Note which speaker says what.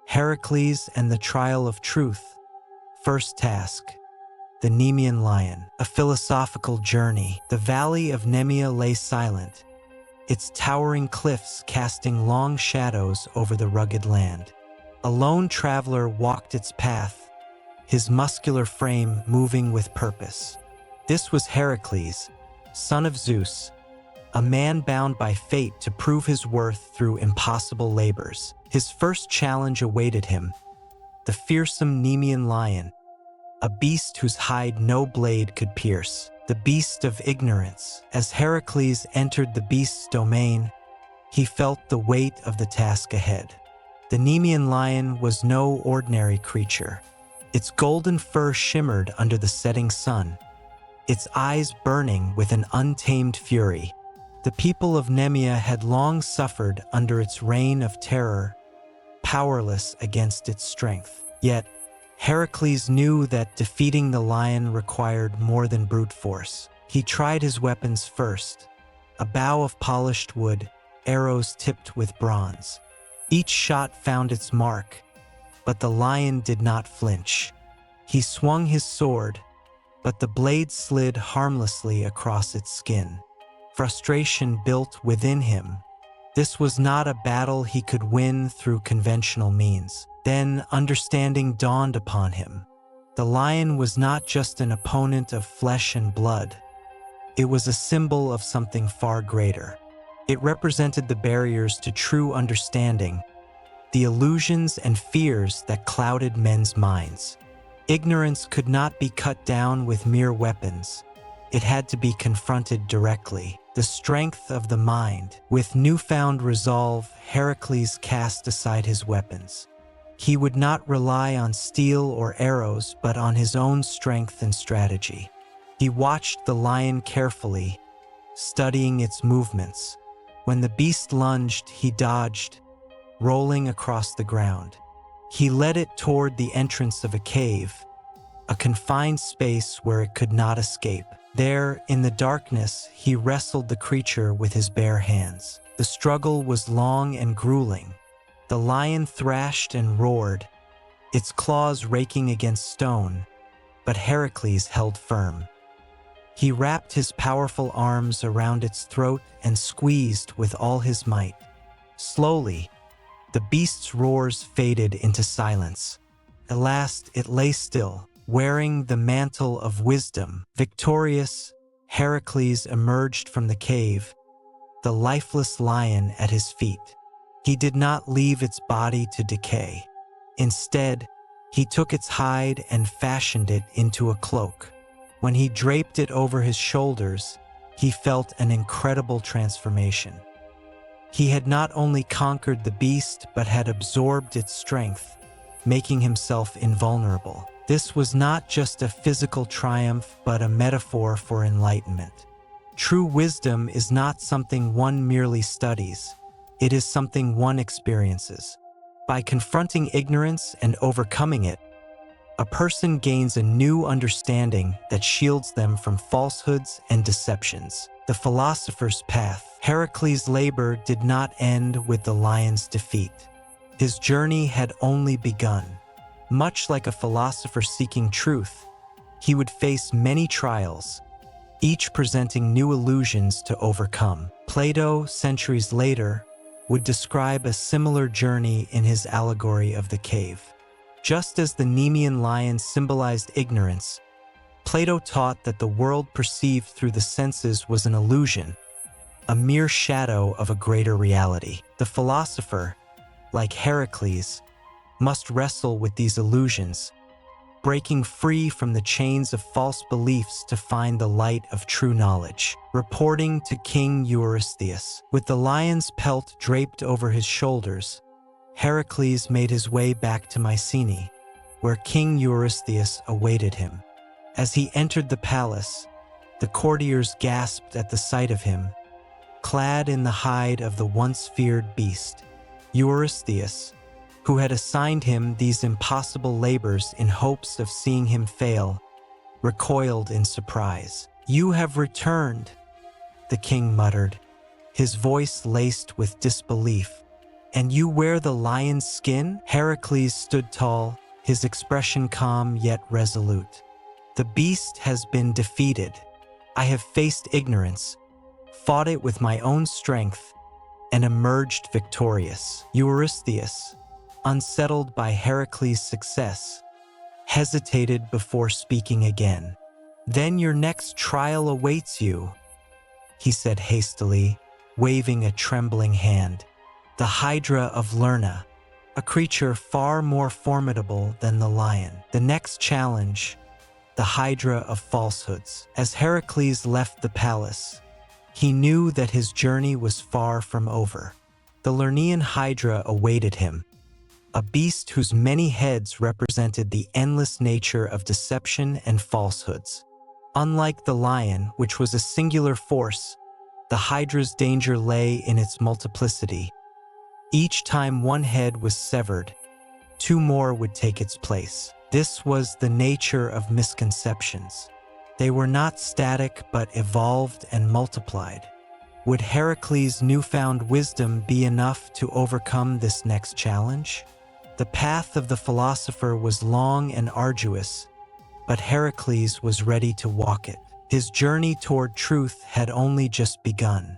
Speaker 1: Heracles and the Trial of Truth. First task. The Nemean Lion. A philosophical journey. The Valley of Nemea lay silent, its towering cliffs casting long shadows over the rugged land. A lone traveler walked its path, his muscular frame moving with purpose. This was Heracles, son of Zeus, a man bound by fate to prove his worth through impossible labors. His first challenge awaited him, the fearsome Nemean Lion, a beast whose hide no blade could pierce. The beast of ignorance. As Heracles entered the beast's domain, he felt the weight of the task ahead. The Nemean Lion was no ordinary creature. Its golden fur shimmered under the setting sun, its eyes burning with an untamed fury. The people of Nemea had long suffered under its reign of terror, powerless against its strength. Yet, Heracles knew that defeating the lion required more than brute force. He tried his weapons first, a bow of polished wood, arrows tipped with bronze. Each shot found its mark, but the lion did not flinch. He swung his sword, but the blade slid harmlessly across its skin. Frustration built within him. This was not a battle he could win through conventional means. Then understanding dawned upon him. The lion was not just an opponent of flesh and blood. It was a symbol of something far greater. It represented the barriers to true understanding, the illusions and fears that clouded men's minds. Ignorance could not be cut down with mere weapons. It had to be confronted directly. The strength of the mind. With newfound resolve, Heracles cast aside his weapons. He would not rely on steel or arrows, but on his own strength and strategy. He watched the lion carefully, studying its movements. When the beast lunged, he dodged, rolling across the ground. He led it toward the entrance of a cave, a confined space where it could not escape. There, in the darkness, he wrestled the creature with his bare hands. The struggle was long and grueling. The lion thrashed and roared, its claws raking against stone, but Heracles held firm. He wrapped his powerful arms around its throat and squeezed with all his might. Slowly, the beast's roars faded into silence. At last, it lay still, wearing the mantle of wisdom. Victorious, Heracles emerged from the cave, the lifeless lion at his feet. He did not leave its body to decay. Instead, he took its hide and fashioned it into a cloak. When he draped it over his shoulders, he felt an incredible transformation. He had not only conquered the beast, but had absorbed its strength, making himself invulnerable. This was not just a physical triumph, but a metaphor for enlightenment. True wisdom is not something one merely studies. It is something one experiences. By confronting ignorance and overcoming it, a person gains a new understanding that shields them from falsehoods and deceptions. The philosopher's path. Heracles' labor did not end with the lion's defeat. His journey had only begun. Much like a philosopher seeking truth, he would face many trials, each presenting new illusions to overcome. Plato, centuries later, would describe a similar journey in his allegory of the cave. Just as the Nemean lion symbolized ignorance, Plato taught that the world perceived through the senses was an illusion, a mere shadow of a greater reality. The philosopher, like Heracles, must wrestle with these illusions, breaking free from the chains of false beliefs to find the light of true knowledge. Reporting to King Eurystheus. With the lion's pelt draped over his shoulders, Heracles made his way back to Mycenae, where King Eurystheus awaited him. As he entered the palace, the courtiers gasped at the sight of him, clad in the hide of the once feared beast. Eurystheus, who had assigned him these impossible labors in hopes of seeing him fail, recoiled in surprise. "You have returned," the king muttered, his voice laced with disbelief. And you wear the lion's skin? Heracles stood tall, his expression calm yet resolute. The beast has been defeated. I have faced ignorance, fought it with my own strength, and emerged victorious. Eurystheus, unsettled by Heracles' success, hesitated before speaking again. Then your next trial awaits you, he said hastily, waving a trembling hand. The Hydra of Lerna, a creature far more formidable than the lion. The next challenge, the Hydra of Falsehoods. As Heracles left the palace, he knew that his journey was far from over. The Lernaean Hydra awaited him, a beast whose many heads represented the endless nature of deception and falsehoods. Unlike the lion, which was a singular force, the Hydra's danger lay in its multiplicity. Each time one head was severed, two more would take its place. This was the nature of misconceptions. They were not static but evolved and multiplied. Would Heracles' newfound wisdom be enough to overcome this next challenge? The path of the philosopher was long and arduous, but Heracles was ready to walk it. His journey toward truth had only just begun.